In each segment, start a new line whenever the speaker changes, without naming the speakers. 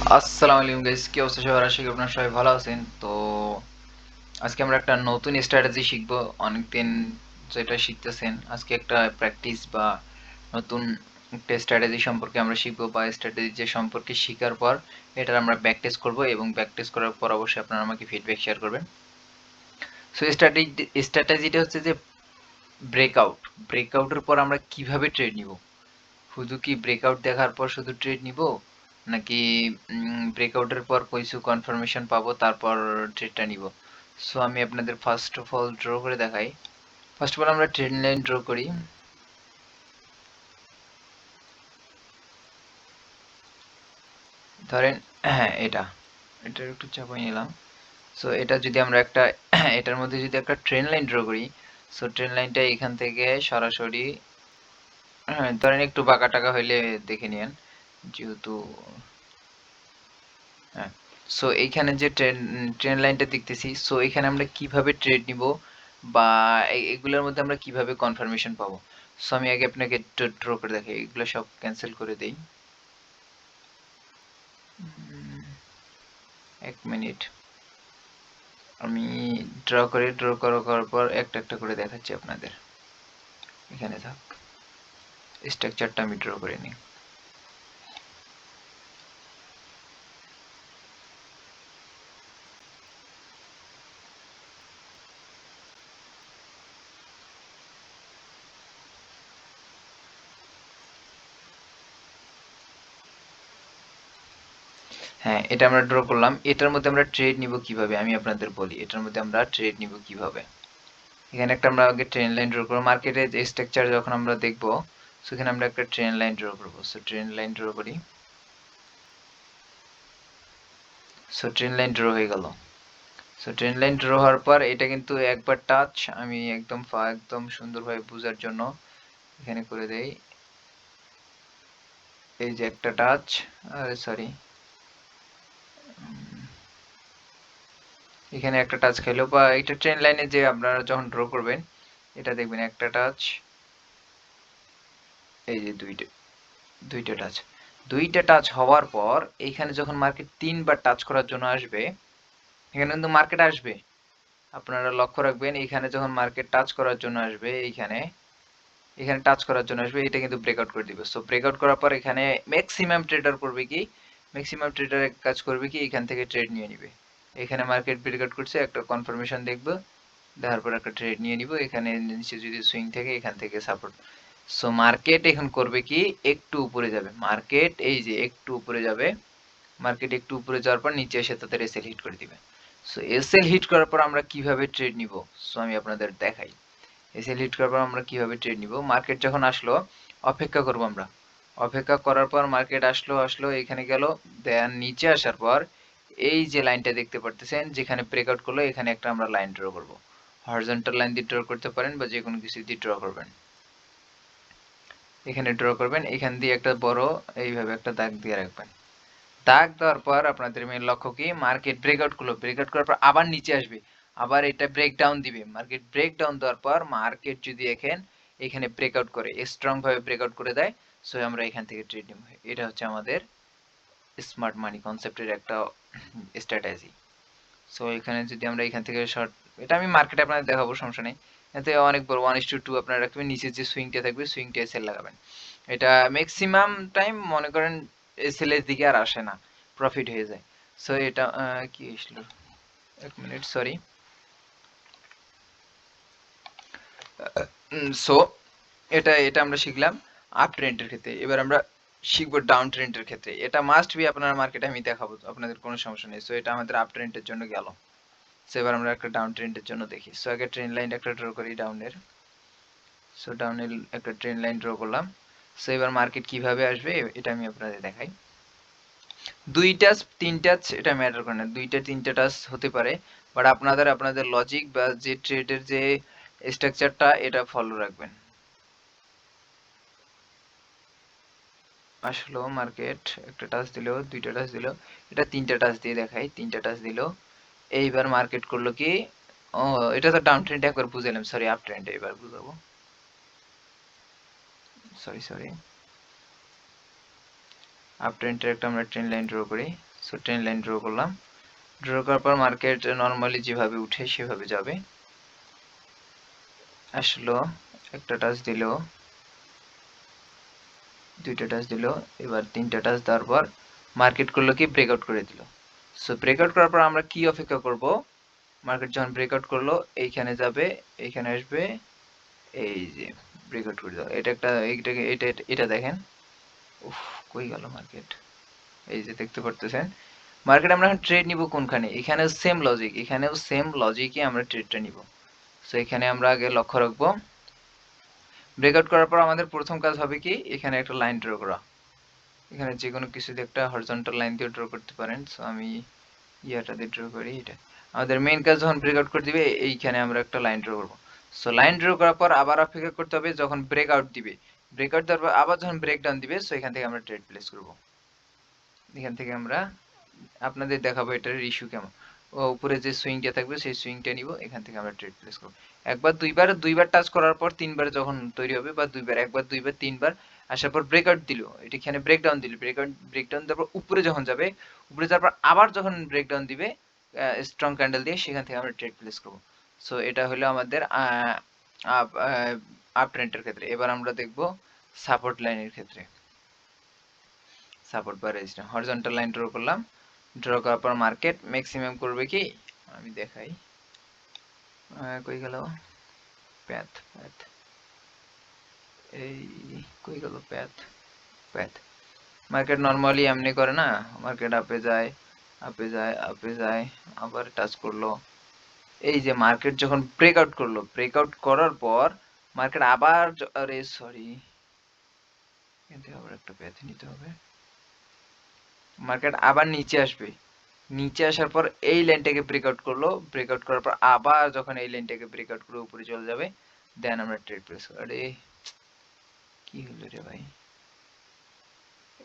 আসসালামু আলাইকুম গাইস, কি অবস্থা সবার? আশা করি আপনারা সবাই ভালো আছেন। তো আজকে আমরা একটা নতুন স্ট্র্যাটেজি শিখবো। অনেকদিন যেটা শিখতেছেন, আজকে একটা প্র্যাকটিস বা নতুন একটা স্ট্র্যাটেজি সম্পর্কে আমরা শিখবো, বা স্ট্র্যাটেজি যে সম্পর্কে শেখার পর এটার আমরা ব্যাক টেস্ট করবো, এবং ব্যাক টেস্ট করার পর অবশ্যই আপনারা আমাকে ফিডব্যাক শেয়ার করবেন। সো স্ট্র্যাটেজিটা হচ্ছে যে ব্রেকআউট। ব্রেকআউটের পর আমরা কিভাবে ট্রেড নিব? শুধু কি ব্রেকআউট দেখার পর শুধু ট্রেড নিব, নাকি ব্রেকআউটের পর কিছু কনফার্মেশন পাবো তারপর ট্রেডটা নিব? সো আমি আপনাদের ফার্স্ট অফ অল ড্র করে দেখাই। ফার্স্ট অফ অল আমরা ট্রেড লাইন ড্র করি। ধরেন, হ্যাঁ, এটা একটু চাপাই নিলাম। সো এটা যদি আমরা একটা এটার মধ্যে যদি একটা ট্রেন লাইন ড্র করি, সো ট্রেন লাইনটা এখান থেকে সরাসরি, হ্যাঁ, ধরেন একটু বাঁকা টাকা হইলে দেখে নিন, যেহেতু, হ্যাঁ। সো এইখানে যে ট্রেন লাইনটা দেখতেছি, সো এখানে আমরা কিভাবে ট্রেড নিব, বা এগুলোর মধ্যে আমরা কিভাবে কনফার্মেশন পাবো? সো আমি আগে আপনাকে ড্র করে দেখাই, এগুলো সব ক্যান্সেল করে দেই। 1 মিনিট, আমি ড্র করার পর একটা একটা করে দেখাচ্ছি আপনাদের। এখানে থাক, স্ট্রাকচারটা আমি ড্র করে নিই। হ্যাঁ, এটা আমরা ড্র করলাম। এটার মধ্যে আমরা ট্রেড নিব কিভাবে আমি আপনাদের বলি। এটার মধ্যে আমরা ট্রেড নিব কিভাবে, এখানে একটা আমরা আগে ট্রেন লাইন ড্র করবো। মার্কেটে যে স্ট্রাকচার যখন আমরা দেখবো, সেখানে আমরা একটা ট্রেন লাইন ড্র করবো। সো ট্রেন লাইন ড্র করি। সো ট্রেন লাইন ড্র হয়ে গেল। সো ট্রেন লাইন ড্র হওয়ার পর এটা কিন্তু একবার টাচ, আমি একদম সুন্দরভাবে বোঝার জন্য এখানে করে দেই। এই যে একটা টাচ, আরে সরি, এখানে একটা টাচ খেলো, বা এটা ট্রেন লাইনে যে আপনারা যখন ড্র করবেন, এটা দেখবেন একটা টাচ, এই যে দুইটা টাচ, দুইটা টাচ হওয়ার পর এইখানে যখন মার্কেট 3বার টাচ করার জন্য আসবে, এখানে কিন্তু মার্কেট আসবে। আপনারা লক্ষ্য রাখবেন, এখানে যখন মার্কেট টাচ করার জন্য আসবে, এখানে টাচ করার জন্য আসবে, এটা কিন্তু ব্রেকআউট করে দিবে। সো ব্রেকআউট করার পর এখানে ম্যাক্সিমাম ট্রেডার করবে কি, ম্যাক্সিমাম ট্রেডার কাজ করবে কি, এখান থেকে ট্রেড নিয়ে নিবে। এখানে মার্কেট ব্রেকআউট করছে, একটা কনফার্মেশন দেখবো, দেখার পর একটা ট্রেড নিয়ে নিব। এখানে নিচে যদি সুইং থাকে, এখান থেকে সাপোর্ট। সো মার্কেট এখন করবে কি, একটু উপরে যাবে মার্কেট, এই যে একটু উপরে যাবে মার্কেট, একটু উপরে যাওয়ার পর নিচে এসে তাদের এসএল হিট করে দিবে। সো এসএল হিট করার পর আমরা কিভাবে ট্রেড নিব, সো আমি আপনাদের দেখাই। এসএল হিট করার পর আমরা কিভাবে ট্রেড নিব। মার্কেট যখন আসলো, অপেক্ষা করব আমরা। অপেক্ষা করার পর মার্কেট আসলো এখানে গেল, দেন নিচে আসার পর এই যে লাইনটা দেখতে পারতেছেন, যেখানে ব্রেকআউট করলো, এখানে একটা আমরা লাইন ড্র করব। হরিজন্টাল লাইন দিয়ে ড্র করতে পারেন, বা যে কোনো কিছু দিয়ে ড্র করবেন। এখানে ড্র করবেন, এখান দিয়ে একটা বড় এইভাবে একটা দাগ দিয়ে রাখবেন। দাগ দেওয়ার পর আপনাদের মেন লক্ষ্য কি, মার্কেট ব্রেকআউট করলো, ব্রেকআউট করার পর আবার নিচে আসবে, আবার এটা ব্রেকডাউন দিবে। মার্কেট ব্রেকডাউন দেওয়ার পর মার্কেট যদি এখানে ব্রেকআউট করে, স্ট্রং ভাবে ব্রেকআউট করে দেয়, সো আমরা এখান থেকে ট্রেড নিব। এটা হচ্ছে আমাদের স্মার্ট মানি কনসেপ্টের একটা স্ট্র্যাটেজি। সো এখানে যদি আমরা এখান থেকে শর্ট, এটা আমি মার্কেটে আপনাদের দেখাবো, সমস্যা নেই। এতে অনেক বড় 1:2 আপনারা রাখবেন, নিচের যে সুইংটা থাকবে, সুইংটা এসএল লাগাবেন। এটা ম্যাক্সিমাম টাইম মনে করেন এসএল এর দিকে আর আসে না, প্রফিট হয়ে যায়। সো এটা কি আসলো, 1 মিনিট, সরি। সো এটা এটা আমরা শিখলাম আপ ট্রেন্ডের ক্ষেত্রে। এবার আমরা শিখবো ডাউন ট্রেন্ডের ক্ষেত্রে। এটা মাস্ট বি আপনার মার্কেটে আমি দেখাবো, আপনাদের কোনো সমস্যা নেই। সো এটা আমাদের আপ ট্রেন্ডের জন্য গেল। সো এবার আমরা একটা ডাউন ট্রেন্ডের জন্য দেখি। সো আগে ট্রেন লাইন একটা ড্র করি ডাউনের। সো ডাউনের একটা ট্রেন লাইন ড্র করলাম। সো এবার মার্কেট কিভাবে আসবে এটা আমি আপনাদের দেখাই। 2 টাচ 3 টাচ এটা ম্যাটার করে না, 2টা 3টা টাচ হতে পারে, বাট আপনাদের লজিক বা যে ট্রেডের যে স্ট্রাকচারটা, এটা ফলো রাখবেন। আসলো মার্কেট, একটা টাচ দিল, 2টা টাচ দিল, এটা 3টা টাচ দিয়ে দেখাই, 3টা টাচ দিল। এইবার মার্কেট করলো কি, ও, এটা তো ডাউন ট্রেন্ড একবার বুঝালাম, সরি, আপ ট্রেন্ড এবার বুঝাবো, সরি। আপ ট্রেন্ডের একটা আমরা ট্রেন লাইন ড্র করি। সো ট্রেন লাইন ড্র করলাম, ড্র করার পর মার্কেট নর্মালি যেভাবে উঠে সেভাবে যাবে, আসলো, একটা টাচ দিল, দুইটা টাচ দিল, এবার তিনটা টাচ দেওয়ার পর মার্কেট করলো কি ব্রেকআউট করে দিল। সো ব্রেকআউট করার পর আমরা কি অপেক্ষা করব, মার্কেট যখন ব্রেকআউট করলো এইখানে যাবে, এইখানে আসবে, এই যে ব্রেকআউট করে দাও, এটা একটা এটা দেখেন, উফ কই গেল মার্কেট, এই যে দেখতে পারতেছেন মার্কেট আমরা এখন ট্রেড নিব কোনখানে, এখানেও সেম লজিক, এখানেও সেম লজিকে আমরা ট্রেডটা নিব। সো এখানে আমরা আগে লক্ষ্য রাখবো, ব্রেকআউট করার পর আমাদের প্রথম কাজ হবে কি এখানে একটা লাইন ড্র করা, এখানে যে কোনো কিছু দিয়ে একটা হরিজন্টাল লাইন দিয়ে ড্র করতে পারেন। সো আমি ইয়াটা দিয়ে ড্র করি, এটা আমাদের মেইন কাজ, যখন ব্রেকআউট করে দিবে এইখানে আমরা একটা লাইন ড্র করব। সো লাইন ড্র করার পর আবার অপেক্ষা করতে হবে যখন ব্রেকআউট দিবে, ব্রেকআউট দেওয়ার পর আবার যখন ব্রেকডাউন দিবে, সো এখান থেকে আমরা ট্রেড প্লেস করব। এখান থেকে আমরা আপনাদের দেখাবো এটার ইস্যু কেমন, ও উপরে যে সুইংটা থাকবে সেই সুইংটা নিব, এখান থেকে আমরা ট্রেড প্লেস করব। একবার দুইবার টাচ করার পর তিনবার যখন তৈরি হবে, বা একবার দুইবার তিনবার আসার পর ব্রেকআউট দিল, এখানে ব্রেকডাউন দিল, ব্রেকডাউন দেওয়ার পর উপরে যখন যাবে, উপরে যাওয়ার পর আবার যখন ব্রেকডাউন দিবে স্ট্রং ক্যান্ডেল দিয়ে, সেখান থেকে আমরা ট্রেড প্লেস করব। সো এটা হলো আমাদের আপ ট্রেন্ডের ক্ষেত্রে। এবার আমরা দেখব সাপোর্ট লাইনের ক্ষেত্রে, সাপোর্ট বা রেজিস্ট্যান্স। হরিজন্টাল লাইন ড্র করলাম, ড্র করার পর মার্কেট ম্যাক্সিমাম করবে কি, আমি দেখাই, কই গেল প্যাথ, এই কই গেল প্যাথ, মার্কেট নরমালি এমনি করে না, মার্কেট আপে যায়, আপে যায়, আবার টাচ করলো, এই যে মার্কেট যখন ব্রেকআউট করলো, ব্রেকআউট করার পর মার্কেট আবার আরে সরি, এখান থেকে আবার একটা প্যাথ নিতে হবে, মার্কেট আবার নিচে আসবে, নিচে আসার পর এই লাইনটাকে ব্রেকআউট করলো, ব্রেকআউট করার পর আবার যখন এই লাইনটাকে ব্রেকআউট করে উপরে চলে যাবে, দেন আমরা ট্রেড প্লেস। আরে কি হলো রে ভাই,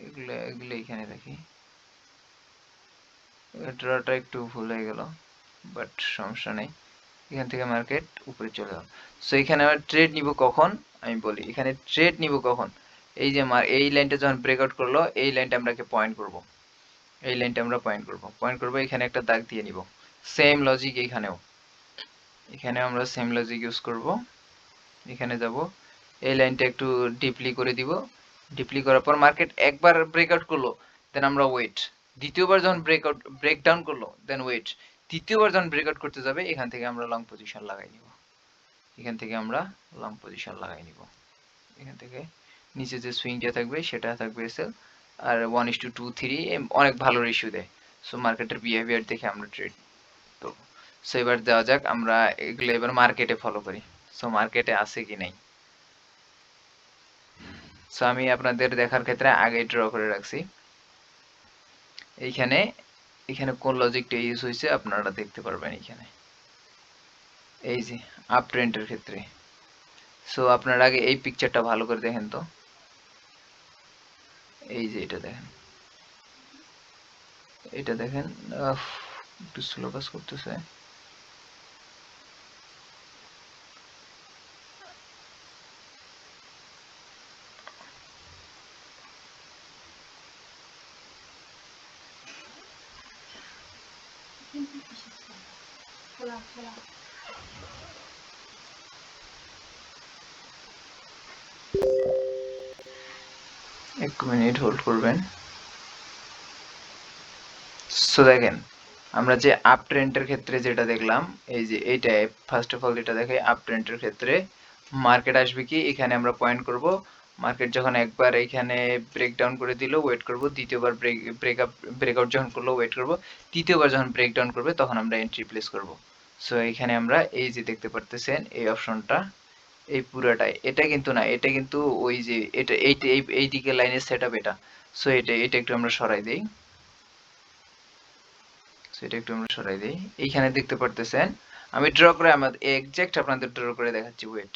এগুলো এগুলো এখানে রাখি, ড্রটা একটু ভুল হয়ে গেল, বাট সমস্যা নেই, এখান থেকে মার্কেট উপরে চলে যাবে। সো এখানে আমরা ট্রেড নিব কখন, আমি বলি এখানে ট্রেড নিব কখন, এই যে এই লাইনটা যখন ব্রেকআউট করলো, এই লাইনটা আমরা পয়েন্ট করব, এই লাইনটা আমরা পয়েন্ট করব, এখানে একটা দাগ দিয়ে নিব, সেম লজিক এখানেও, আমরা সেম লজিক ইউজ করব, এখানে যাব, এই লাইনটা একটু ডিপলি করে দিব, ডিপলি করার পর মার্কেট একবার ব্রেকআউট করলো, দেন আমরা ওয়েট, দ্বিতীয়বার যখন ব্রেকডাউন করলো, দেন ওয়েট, তৃতীয়বার যখন ব্রেকআউট করতে যাবে, এখান থেকে আমরা লং পজিশন লাগাই নিব, এখান থেকে আমরা লং পজিশন লাগাই নিব, এখান থেকে নিচে যে সুইংটা থাকবে সেটা থাকবে এসএল, আর 1:2 3 অনেক ভালো রেশিও দেয়। সো মার্কেটের বিহেভিয়ার দেখে আমরা ট্রেড করব। সো এবার দেওয়া যাক আমরা এগুলো এবার মার্কেটে ফলো করি, সো মার্কেটে আছে কি নাই। সো আমি আপনাদের দেখার ক্ষেত্রে আগে ড্র করে রাখছি, এইখানে এখানে কোন লজিকটা ইউজ হয়েছে আপনারা দেখতে পারবেন এখানে, এই যে আপ ট্রেন্ডের ক্ষেত্রে। সো আপনারা আগে এই পিকচারটা ভালো করে দেখেন তো, এই যে এটা দেখেন, এটা দেখেন, একটু স্লো কাজ করতেছে, এক মিনিট হোল্ড করবেন। সো দেখেন আমরা যে আপ ট্রেন্ডের ক্ষেত্রে যেটা দেখলাম, এই যে এইটা ফার্স্ট অফ অল যেটা দেখে আপ ট্রেন্ডের ক্ষেত্রে মার্কেট আসবে কি, এখানে আমরা পয়েন্ট করব, মার্কেট যখন একবার এখানে ব্রেকডাউন করে দিল ওয়েট করব, দ্বিতীয়বার ব্রেকআউট যখন করলো ওয়েট করব, তৃতীয়বার যখন ব্রেকডাউন করবে তখন আমরা এন্ট্রি প্লেস করব। সো এখানে আমরা এই যে দেখতে পারতেছেন এই অপশনটা, এই পুরাটাই, এটা কিন্তু না, এটা কিন্তু ওই যে এটা এই দিকে লাইনের সেটআপ এটা। সো এটা একটু আমরা সরাই দেই, সেটা একটু আমরা সরাই দিই, এইখানে দেখতে পারতেছেন আমি ড্র করে আমাদের এক্সাক্ট আপনাদের ড্র করে দেখাচ্ছি, ওয়েট,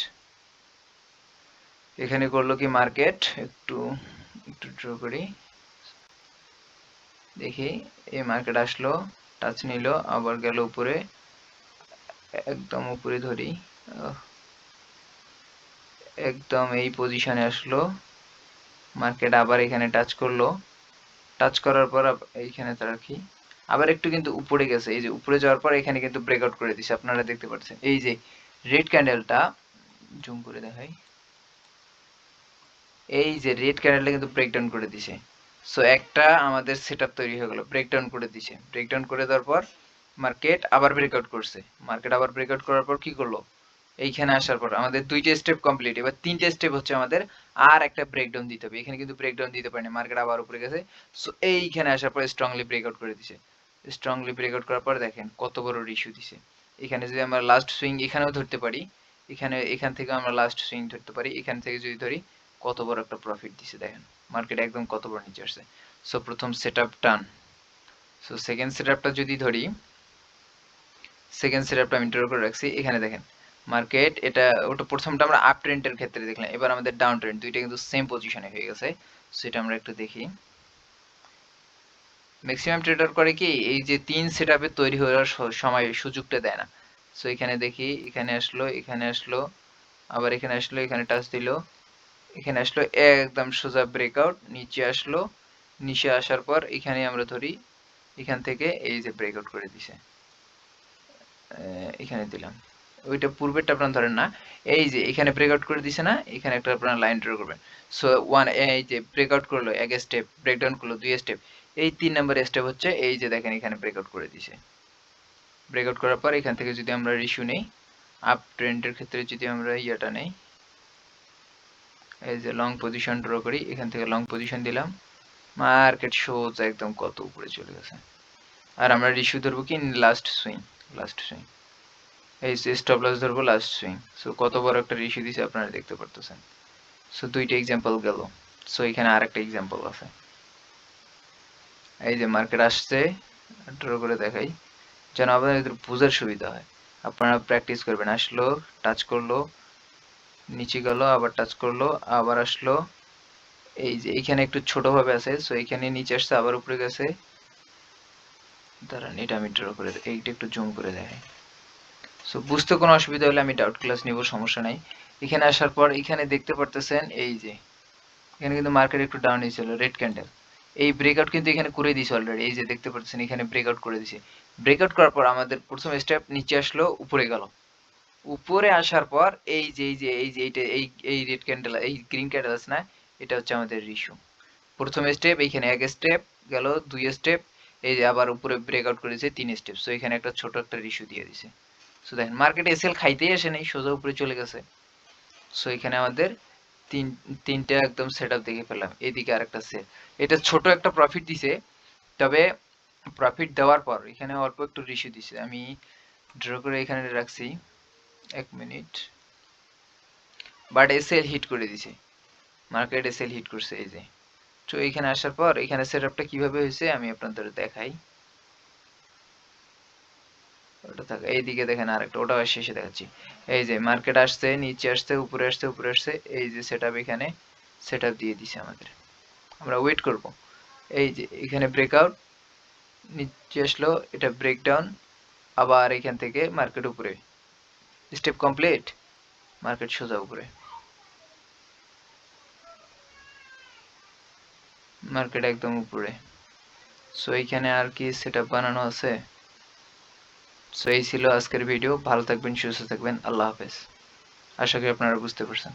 এখানে করলো কি মার্কেট, একটু একটু ড্র করি, দেখি এই মার্কেট আসলো, টাচ নিল, আবার গেল উপরে, একদম উপরে ধরি, একদম এই পজিশনে আসলো, মার্কেট আবার এখানে টাচ করলো, টাচ করার পর এইখানে তার কি আবার একটু কিন্তু উপরে গেছে, এই যে উপরে যাওয়ার পর এখানে কিন্তু ব্রেকআউট করে দিছে, আপনারা দেখতে পাচ্ছেন এই যে রেড ক্যান্ডেলটা, জুম করে দেখাই, এই যে রেড ক্যান্ডেলটা কিন্তু ব্রেকডাউন করে দিছে। সো একটা আমাদের সেটআপ তৈরি হয়ে গেল, ব্রেকডাউন করে দিছে, ব্রেকডাউন করে দেওয়ার পর মার্কেট আবার ব্রেকআউট করছে, মার্কেট আবার ব্রেকআউট করার পর কি করলো, এইখানে আসার পর আমাদের দুইটা স্টেপ কমপ্লিট, এবার তিনটা স্টেপ হচ্ছে আমাদের আর একটা ব্রেকডাউন দিতে হবে, এখানে কিন্তু ব্রেকডাউন দিতে পারেনি, মার্কেট আবার উপরে গেছে। সো এইখানে আসার পর স্ট্রংলি ব্রেকআউট করে দিছে, স্ট্রংলি ব্রেকআউট করার পর দেখেন কত বড় ইস্যু দিছে। এখানে যদি আমরা লাস্ট সুইং এখানেও ধরতে পারি, এখান থেকে আমরা লাস্ট সুইং ধরতে পারি, এখান থেকে যদি ধরি কত বড় একটা প্রফিট দিছে, দেখেন মার্কেট একদম কত বড় নিচে আসছে। সো প্রথম সেটআপ টান। সো সেকেন্ড সেটআপটা যদি ধরি, সেকেন্ড সেটআপটা আমি ড্র করে রাখছি, এখানে দেখেন মার্কেট এটা, ওটা প্রথমটা আমরা আপ ট্রেন্ডের ক্ষেত্রে দেখলাম, এবার আমাদের ডাউন ট্রেন্ড, দুইটা কিন্তু সেম পজিশনে হয়ে গেছে। সেটা আমরা একটু দেখি। ম্যাক্সিমাম ট্রেডার করে কি এই যে তিন সেটআপে তৈরি হওয়ার সময় সুযোগটা দেয় না। সো এখানে দেখি, এখানে আসলো, এখানে আসলো, আবার এখানে আসলো, এখানে টাচ দিল, এখানে আসলো, একদম সোজা ব্রেকআউট, নিচে আসলো, নিচে আসার পর এখানে আমরা ধরি, এখান থেকে এই যে ব্রেকআউট করে দিছে, এখানে দিলাম, ওইটা পূর্বেরটা আপনারা ধরেন না, এই যে এখানে ব্রেকআউট করে দিছে না, এখানে একটা আপনারা লাইন ড্র করবেন। সো ওয়ান, এই যে ব্রেকআউট করলো এক স্টেপ, ব্রেকডাউন করলো দুই স্টেপ, এই 3 নম্বর স্টেপ হচ্ছে এই যে দেখেন এখানে ব্রেকআউট করে দিছে। ব্রেকআউট করার পর এখান থেকে যদি আমরা রিস্যু নেই, আপ ট্রেন্ডের ক্ষেত্রে যদি আমরা ইয়াটা নেই, এই যে লং পজিশন ড্র করি, এখান থেকে লং পজিশন দিলাম, মার্কেট সোজা একদম কত উপরে চলে গেছে। আর আমরা রিস্যু ধরবো কি লাস্ট সুইং, লাস্ট সুইং, এই স্টপ লস ধরবো লাস্ট সুইং। সো কত বড় একটা রিস্যু দিছে আপনারা দেখতে পারতেছেন। সো দুইটা এক্সাম্পল গেল। সো এখানে আরেকটা এক্সাম্পল আছে, এই যে মার্কেট আসছে, ড্র করে দেখাই যেন আপনাদের বোঝার সুবিধা হয়, আপনারা প্র্যাকটিস করবেন। আসলো, টাচ করলো, নিচে গেল, আবার টাচ করলো, আবার আসলো, এই যে এখানে একটু ছোট ভাবে আছে, সো এখানে নিচে আসছে, আবার উপরে গেছে, দাঁড়ান এটা আমি ড্র করে এইটা একটু জুম করে দেখাই। সো বুঝতে কোনো অসুবিধা হলে আমি ডাউট ক্লাস নিব, সমস্যা নাই। এখানে আসার পর এখানে দেখতে পারতেছেন এই যে এখানে কিন্তু মার্কেট একটু ডাউন হয়েছিল, রেড ক্যান্ডেল, এই ব্রেকআউট কিন্তু এখানে করে দিয়েছে অলরেডি, এই যে দেখতে পাচ্ছেন এখানে ব্রেকআউট করে দিয়েছে। ব্রেকআউট করার পর আমাদের প্রথম স্টেপ নিচে আসলো, উপরে গেল, উপরে আসার পর এই যে এইটা এই রেড ক্যান্ডেল, এই গ্রিন ক্যান্ডেল আছে না, এটা হচ্ছে আমাদের রিস্যু। প্রথম স্টেপ, এইখানে এক স্টেপ গেল, দুই স্টেপ, এই যে আবার উপরে ব্রেকআউট করেছে তিন স্টেপ, সো এখানে একটা ছোট একটা রিস্যু দিয়ে দিছে। সো দেখেন মার্কেট এসএল খাইতেই আসে নাই, সোজা উপরে চলে গেছে। সো এখানে আমাদের তিনটা একদম সেটআপ দেখে ফেললাম, এদিকে আরেকটা সেট, এটা ছোট একটা প্রফিট দিছে, তবে প্রফিট দেওয়ার পর এখানে অল্প একটু রিস্যু দিছে, আমি ড্র করে এখানে রাখছি, এক মিনিট, বাট এসএল হিট করে দিছে, মার্কেট এসএল হিট করছে এই যে। তো এখানে আসার পর এখানে সেটআপটা কিভাবে হয়েছে আমি আপনাদের দেখাই, ওটা থাক, এইদিকে দেখেন আরেকটা, ওটা শেষে দেখাচ্ছি। এই যে মার্কেট আসছে, নিচে আসছে, উপরে আসছে, উপরে আসছে, এই যে সেটআপ এখানে সেটআপ দিয়ে দিছে আমাদের, আমরা ওয়েট করব। এই যে এখানে ব্রেকআউট, নিচে আসলো, এটা ব্রেকডাউন, আবার এখান থেকে মার্কেট উপরে, স্টেপ কমপ্লিট, মার্কেট সোজা উপরে, মার্কেট একদম উপরে। সো এইখানে আর কি সেটআপ বানানো আছে। সো এই ছিল আজকের ভিডিও, ভালো থাকবেন, সুস্থ থাকবেন, আল্লাহ হাফেজ। আশা করি আপনারা বুঝতে পারছেন।